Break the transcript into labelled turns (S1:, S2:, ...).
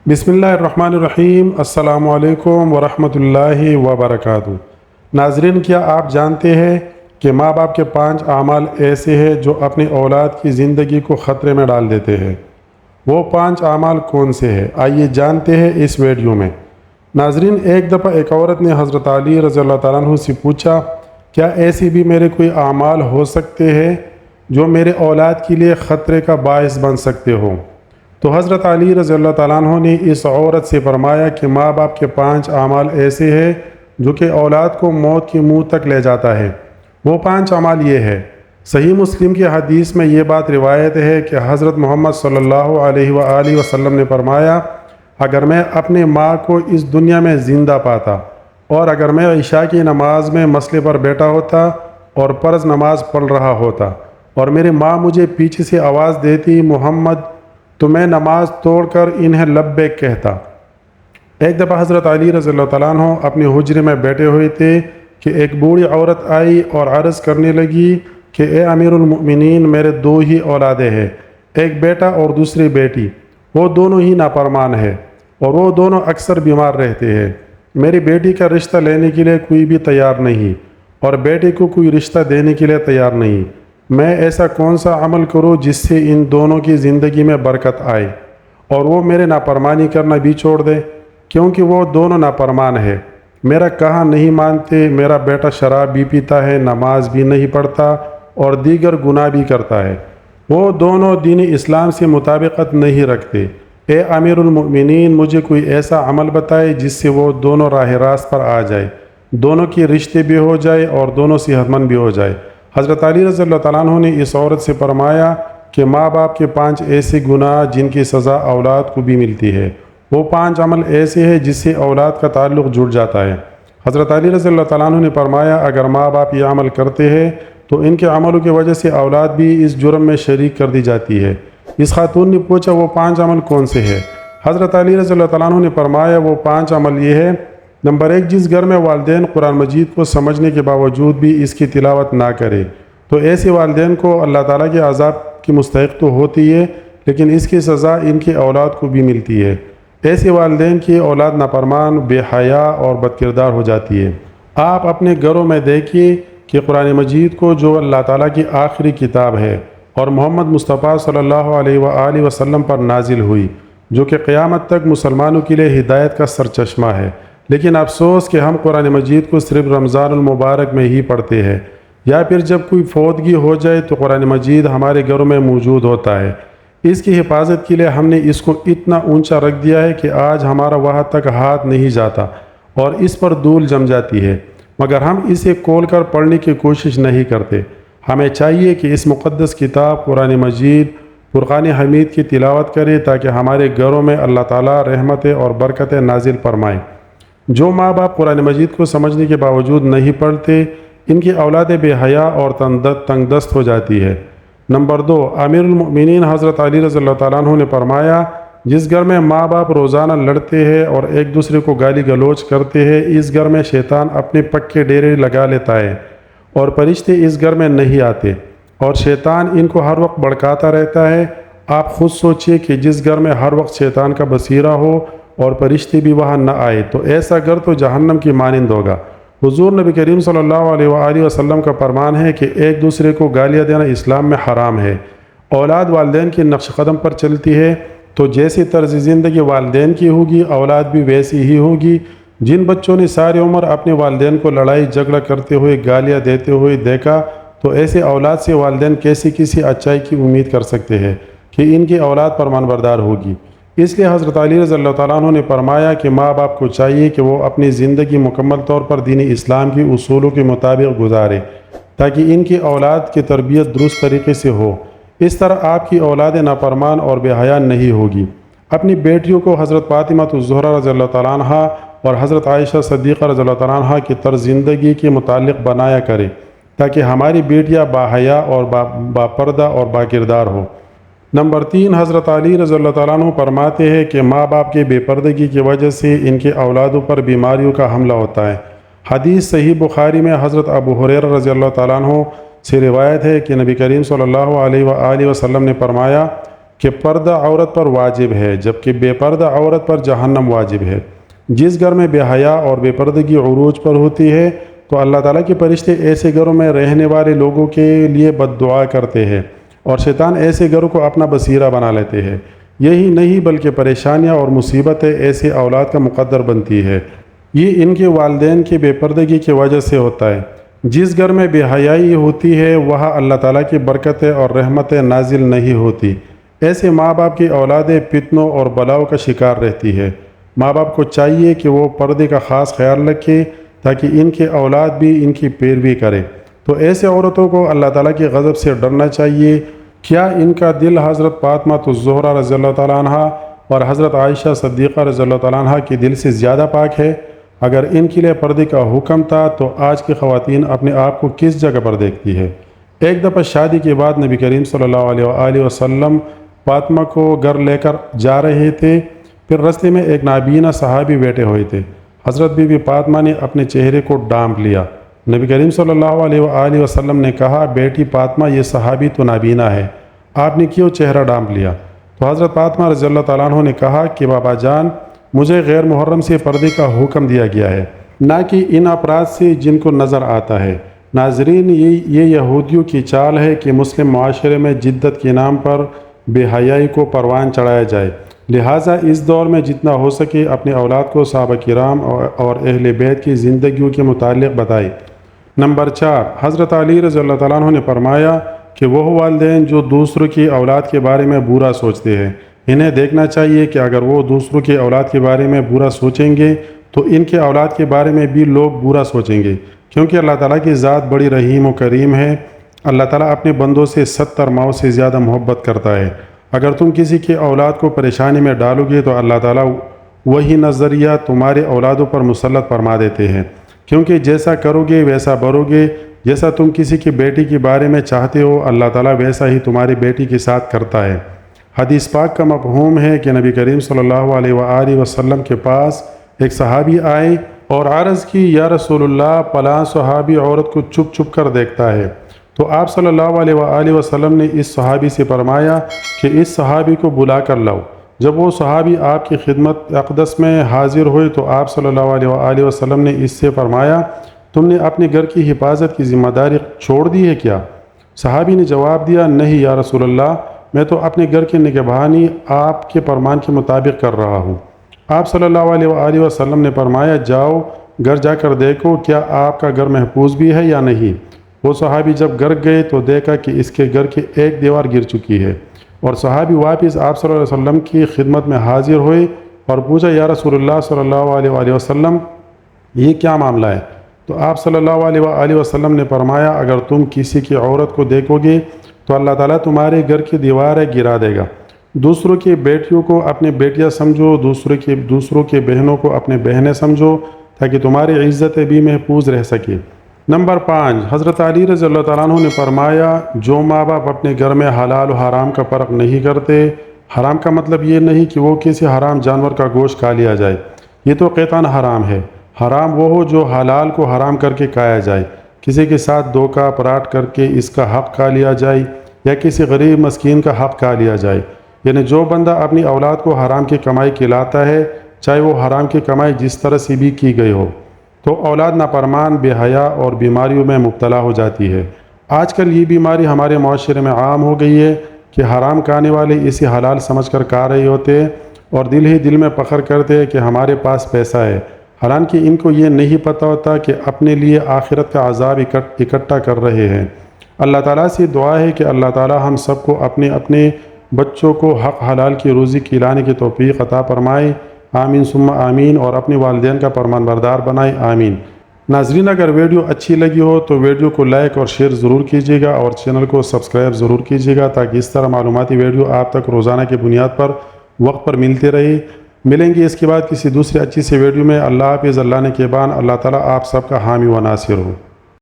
S1: بسم اللہ الرحمن الرحیم۔ السلام علیکم ورحمۃ اللہ وبرکاتہ۔ ناظرین، کیا آپ جانتے ہیں کہ ماں باپ کے 5 اعمال ایسے ہیں جو اپنی اولاد کی زندگی کو خطرے میں ڈال دیتے ہیں؟ وہ 5 اعمال کون سے ہیں؟ آئیے جانتے ہیں اس ویڈیو میں۔ ناظرین، ایک دفعہ ایک عورت نے حضرت علی رضی اللہ تعالیٰ عنہ سے پوچھا، کیا ایسی بھی میرے کوئی اعمال ہو سکتے ہیں جو میرے اولاد کے لیے خطرے کا باعث بن سکتے ہوں؟ تو حضرت علی رضی اللہ تعالیٰ عنہ نے اس عورت سے فرمایا کہ ماں باپ کے 5 اعمال ایسے ہیں جو کہ اولاد کو موت کے منہ تک لے جاتا ہے۔ وہ 5 اعمال یہ ہے۔ صحیح مسلم کی حدیث میں یہ بات روایت ہے کہ حضرت محمد صلی اللہ علیہ وآلہ وسلم نے فرمایا، اگر میں اپنے ماں کو اس دنیا میں زندہ پاتا اور اگر میں عشاء کی نماز میں مسئلے پر بیٹھا ہوتا اور فرض نماز پڑھ رہا ہوتا اور میری ماں مجھے پیچھے سے آواز دیتی محمد، تو میں نماز توڑ کر انہیں لبیک کہتا۔ ایک دفعہ حضرت علی رضی اللہ تعالیٰ عنہ اپنے حجرے میں بیٹھے ہوئے تھے کہ ایک بوڑھی عورت آئی اور عرض کرنے لگی کہ اے امیر المؤمنین، میرے 2 ہی اولادیں ہیں، ایک بیٹا اور دوسری بیٹی، وہ دونوں ہی نافرمان ہیں اور وہ دونوں اکثر بیمار رہتے ہیں۔ میری بیٹی کا رشتہ لینے کے لیے کوئی بھی تیار نہیں اور بیٹے کو کوئی رشتہ دینے کے لیے تیار نہیں۔ میں ایسا کون سا عمل کروں جس سے ان دونوں کی زندگی میں برکت آئے اور وہ میرے نافرمانی کرنا بھی چھوڑ دے، کیونکہ وہ دونوں نافرمان ہیں، میرا کہا نہیں مانتے، میرا بیٹا شراب بھی پیتا ہے، نماز بھی نہیں پڑھتا اور دیگر گناہ بھی کرتا ہے، وہ دونوں دین اسلام سے مطابقت نہیں رکھتے۔ اے امیر المؤمنین، مجھے کوئی ایسا عمل بتائے جس سے وہ دونوں راہ راست پر آ جائے، دونوں کے رشتے بھی ہو جائے اور دونوں صحت مند بھی ہو جائے۔ حضرت علی رضی اللہ تعالیٰ عنہ نے اس عورت سے فرمایا کہ ماں باپ کے 5 ایسے گناہ جن کی سزا اولاد کو بھی ملتی ہے، وہ 5 عمل ایسے ہیں جس سے اولاد کا تعلق جڑ جاتا ہے۔ حضرت علی رضی اللہ تعالیٰ عنہ نے فرمایا، اگر ماں باپ یہ عمل کرتے ہیں تو ان کے عملوں کی وجہ سے اولاد بھی اس جرم میں شریک کر دی جاتی ہے۔ اس خاتون نے پوچھا، وہ 5 عمل کون سے ہیں؟ حضرت علی رضی اللہ تعالیٰ عنہ نے فرمایا، وہ 5 عمل یہ ہے۔ نمبر 1، جس گھر میں والدین قرآن مجید کو سمجھنے کے باوجود بھی اس کی تلاوت نہ کرے تو ایسے والدین کو اللہ تعالیٰ کے عذاب کی مستحق تو ہوتی ہے، لیکن اس کی سزا ان کی اولاد کو بھی ملتی ہے۔ ایسے والدین کی اولاد نافرمان، بے حیا اور بد کردار ہو جاتی ہے۔ آپ اپنے گھروں میں دیکھیے کہ قرآن مجید کو، جو اللہ تعالیٰ کی آخری کتاب ہے اور محمد مصطفیٰ صلی اللہ علیہ وآلہ وسلم پر نازل ہوئی، جو کہ قیامت تک مسلمانوں کے لیے ہدایت کا سرچشمہ ہے، لیکن افسوس کہ ہم قرآن مجید کو صرف رمضان المبارک میں ہی پڑھتے ہیں، یا پھر جب کوئی فوتگی ہو جائے تو قرآن مجید ہمارے گھروں میں موجود ہوتا ہے۔ اس کی حفاظت کے لیے ہم نے اس کو اتنا اونچا رکھ دیا ہے کہ آج ہمارا وہاں تک ہاتھ نہیں جاتا اور اس پر دھول جم جاتی ہے، مگر ہم اسے کھول کر پڑھنے کی کوشش نہیں کرتے۔ ہمیں چاہیے کہ اس مقدس کتاب قرآن مجید فرقان حمید کی تلاوت کرے تاکہ ہمارے گھروں میں اللہ تعالیٰ رحمتیں اور برکتیں نازل فرمائے۔ جو ماں باپ قرآن مجید کو سمجھنے کے باوجود نہیں پڑھتے، ان کی اولادیں بے حیا اور تنگ دست ہو جاتی ہے۔ نمبر 2، امیر المؤمنین حضرت علی رضی اللہ تعالیٰ عنہ نے فرمایا، جس گھر میں ماں باپ روزانہ لڑتے ہیں اور ایک دوسرے کو گالی گلوچ کرتے ہیں، اس گھر میں شیطان اپنے پکے ڈیرے لگا لیتا ہے اور فرشتے اس گھر میں نہیں آتے اور شیطان ان کو ہر وقت بھڑکاتا رہتا ہے۔ آپ خود سوچئے کہ جس گھر میں ہر وقت شیطان کا بصیرہ ہو اور فرشتے بھی وہاں نہ آئے تو ایسا گھر تو جہنم کی مانند ہوگا۔ حضور نبی کریم صلی اللہ علیہ وآلہ وسلم کا فرمان ہے کہ ایک دوسرے کو گالیاں دینا اسلام میں حرام ہے۔ اولاد والدین کے نقش قدم پر چلتی ہے تو جیسی طرز زندگی والدین کی ہوگی، اولاد بھی ویسی ہی ہوگی۔ جن بچوں نے ساری عمر اپنے والدین کو لڑائی جھگڑا کرتے ہوئے، گالیاں دیتے ہوئے دیکھا، تو ایسے اولاد سے والدین کیسی کسی اچائی کی امید کر سکتے ہیں کہ ان کی اولاد فرمان بردار ہوگی؟ اس لیے حضرت علی رضی اللہ تعالیٰ عنہ نے فرمایا کہ ماں باپ کو چاہیے کہ وہ اپنی زندگی مکمل طور پر دین اسلام کی اصولوں کے مطابق گزارے تاکہ ان کی اولاد کی تربیت درست طریقے سے ہو۔ اس طرح آپ کی اولاد نافرمان اور بے حیا نہیں ہوگی۔ اپنی بیٹیوں کو حضرت فاطمہ الزہرا رضی اللہ تعالیٰ عنہ اور حضرت عائشہ صدیقہ رضی اللہ تعالیٰ عنہ کی طرز زندگی کے متعلق بنایا کرے تاکہ ہماری بیٹیاں باحیا اور باپردہ اور باکردار ہو۔ نمبر 3، حضرت علی رضی اللہ تعالیٰ عنہ فرماتے ہیں کہ ماں باپ کے بے پردگی کی وجہ سے ان کے اولادوں پر بیماریوں کا حملہ ہوتا ہے۔ حدیث صحیح بخاری میں حضرت ابو ہریرہ رضی اللہ تعالیٰ عنہ سے روایت ہے کہ نبی کریم صلی اللہ علیہ وآلہ وسلم نے فرمایا، کہ پردہ عورت پر واجب ہے جبکہ بے پردہ عورت پر جہنم واجب ہے۔ جس گھر میں بے حیا اور بے پردگی عروج پر ہوتی ہے تو اللہ تعالیٰ کے فرشتے ایسے گھروں میں رہنے والے لوگوں کے لیے بد دعا کرتے ہیں اور شیطان ایسے گھروں کو اپنا بصیرہ بنا لیتے ہیں۔ یہی نہیں بلکہ پریشانیاں اور مصیبتیں ایسے اولاد کا مقدر بنتی ہے۔ یہ ان کے والدین کی بے پردگی کی وجہ سے ہوتا ہے۔ جس گھر میں بے حیائی ہوتی ہے وہاں اللہ تعالیٰ کی برکتیں اور رحمتیں نازل نہیں ہوتی۔ ایسے ماں باپ کی اولادیں فتنوں اور بلاؤں کا شکار رہتی ہے۔ ماں باپ کو چاہیے کہ وہ پردے کا خاص خیال رکھے تاکہ ان کے اولاد بھی ان کی پیروی کرے۔ تو ایسے عورتوں کو اللہ تعالیٰ کے غضب سے ڈرنا چاہیے۔ کیا ان کا دل حضرت فاطمہ الزہرا رضی اللہ تعالیٰ عنہ اور حضرت عائشہ صدیقہ رضی اللہ تعالیٰ عنہ کے دل سے زیادہ پاک ہے؟ اگر ان کے لیے پردے کا حکم تھا تو آج کی خواتین اپنے آپ کو کس جگہ پر دیکھتی ہے؟ ایک دفعہ شادی کے بعد نبی کریم صلی اللہ علیہ وآلہ وسلم فاطمہ کو گھر لے کر جا رہے تھے۔ پھر رستے میں ایک نابینا صحابی بیٹھے ہوئے تھے۔ حضرت بی بی فاطمہ نے اپنے چہرے کو ڈھانپ لیا۔ نبی کریم صلی اللہ علیہ وآلہ وسلم نے کہا، بیٹی فاطمہ یہ صحابی تو نابینا ہے، آپ نے کیوں چہرہ ڈھانپ لیا؟ تو حضرت فاطمہ رضی اللہ تعالیٰ عنہ نے کہا کہ بابا جان، مجھے غیر محرم سے پردے کا حکم دیا گیا ہے، نہ کہ ان افراد سے جن کو نظر آتا ہے۔ ناظرین، یہ یہودیوں کی چال ہے کہ مسلم معاشرے میں جدت کے نام پر بے حیائی کو پروان چڑھایا جائے۔ لہٰذا اس دور میں جتنا ہو سکے اپنے اولاد کو صحابہ کرام اور اہل بیت کی زندگیوں کے متعلق بتائے۔ نمبر 4، حضرت علی رضی اللہ تعالیٰ عنہ نے فرمایا کہ وہ والدین جو دوسروں کی اولاد کے بارے میں برا سوچتے ہیں، انہیں دیکھنا چاہیے کہ اگر وہ دوسروں کی اولاد کے بارے میں برا سوچیں گے تو ان کے اولاد کے بارے میں بھی لوگ برا سوچیں گے، کیونکہ اللہ تعالیٰ کی ذات بڑی رحیم و کریم ہے۔ اللہ تعالیٰ اپنے بندوں سے 70 ماؤں سے زیادہ محبت کرتا ہے۔ اگر تم کسی کی اولاد کو پریشانی میں ڈالو گے تو اللہ تعالیٰ وہی نظریہ تمہارے اولادوں پر مسلط فرما دیتے ہیں، کیونکہ جیسا کرو گے ویسا بھرو گے۔ جیسا تم کسی کی بیٹی کے بارے میں چاہتے ہو اللہ تعالیٰ ویسا ہی تمہاری بیٹی کے ساتھ کرتا ہے۔ حدیث پاک کا مفہوم ہے کہ نبی کریم صلی اللہ علیہ وآلہ وسلم کے پاس ایک صحابی آئے اور عرض کی، یا رسول اللہ، فلاں صحابی عورت کو چھپ چھپ کر دیکھتا ہے۔ تو آپ صلی اللہ علیہ وآلہ وسلم نے اس صحابی سے فرمایا کہ اس صحابی کو بلا کر لاؤ۔ جب وہ صحابی آپ کی خدمت اقدس میں حاضر ہوئے تو آپ صلی اللہ علیہ وآلہ وسلم نے اس سے فرمایا، تم نے اپنے گھر کی حفاظت کی ذمہ داری چھوڑ دی ہے کیا؟ صحابی نے جواب دیا، نہیں یا رسول اللہ، میں تو اپنے گھر کی نگہبانی آپ کے فرمان کے مطابق کر رہا ہوں۔ آپ صلی اللہ علیہ وآلہ وسلم نے فرمایا، جاؤ گھر جا کر دیکھو کیا آپ کا گھر محفوظ بھی ہے یا نہیں۔ وہ صحابی جب گھر گئے تو دیکھا کہ اس کے گھر کی ایک دیوار گر چکی ہے، اور صحابی واپس آپ صلی اللہ علیہ وسلم کی خدمت میں حاضر ہوئے اور پوچھا، یا رسول اللہ صلی اللہ علیہ وآلہ وسلم، یہ کیا معاملہ ہے؟ تو آپ صلی اللہ علیہ وآلہ وسلم نے فرمایا، اگر تم کسی کی عورت کو دیکھو گے تو اللہ تعالیٰ تمہارے گھر کی دیواریں گرا دے گا۔ دوسروں کی بیٹیوں کو اپنے بیٹیاں سمجھو، دوسروں کے بہنوں کو اپنے بہنیں سمجھو، تاکہ تمہاری عزتیں بھی محفوظ رہ سکے۔ نمبر 5، حضرت علی رضی اللہ تعالیٰ عنہ نے فرمایا، جو ماں باپ اپنے گھر میں حلال و حرام کا فرق نہیں کرتے، حرام کا مطلب یہ نہیں کہ وہ کسی حرام جانور کا گوشت کھا لیا جائے، یہ تو قطعاً حرام ہے۔ حرام وہ ہو جو حلال کو حرام کر کے کھایا جائے، کسی کے ساتھ دھوکہ فراڈ کر کے اس کا حق کھا لیا جائے یا کسی غریب مسکین کا حق کھا لیا جائے۔ یعنی جو بندہ اپنی اولاد کو حرام کی کمائی کھلاتا ہے، چاہے وہ حرام کی کمائی جس طرح سے بھی کی گئی ہو، تو اولاد نافرمان، بے حیا اور بیماریوں میں مبتلا ہو جاتی ہے۔ آج کل یہ بیماری ہمارے معاشرے میں عام ہو گئی ہے کہ حرام کھانے والے اسے حلال سمجھ کر کھا رہے ہوتے ہیں اور دل ہی دل میں فخر کرتے ہیں کہ ہمارے پاس پیسہ ہے، حالانکہ ان کو یہ نہیں پتہ ہوتا کہ اپنے لیے آخرت کا عذاب اکٹھا کر رہے ہیں۔ اللہ تعالیٰ سے دعا ہے کہ اللہ تعالیٰ ہم سب کو اپنے بچوں کو حق حلال کی روزی کھلانے کی توفیق عطا فرمائے، آمین ثم آمین، اور اپنے والدین کا فرمان بردار بنائے، آمین۔ ناظرین، اگر ویڈیو اچھی لگی ہو تو ویڈیو کو لائک اور شیئر ضرور کیجیے گا اور چینل کو سبسکرائب ضرور کیجیے گا، تاکہ اس طرح معلوماتی ویڈیو آپ تک روزانہ کی بنیاد پر وقت پر ملتے رہے۔ ملیں گے اس کے بعد کسی دوسری اچھی سی ویڈیو میں۔ اللہ حافظ، اللہ نے کے بان، اللہ تعالیٰ آپ سب کا حامی و ناصر ہو۔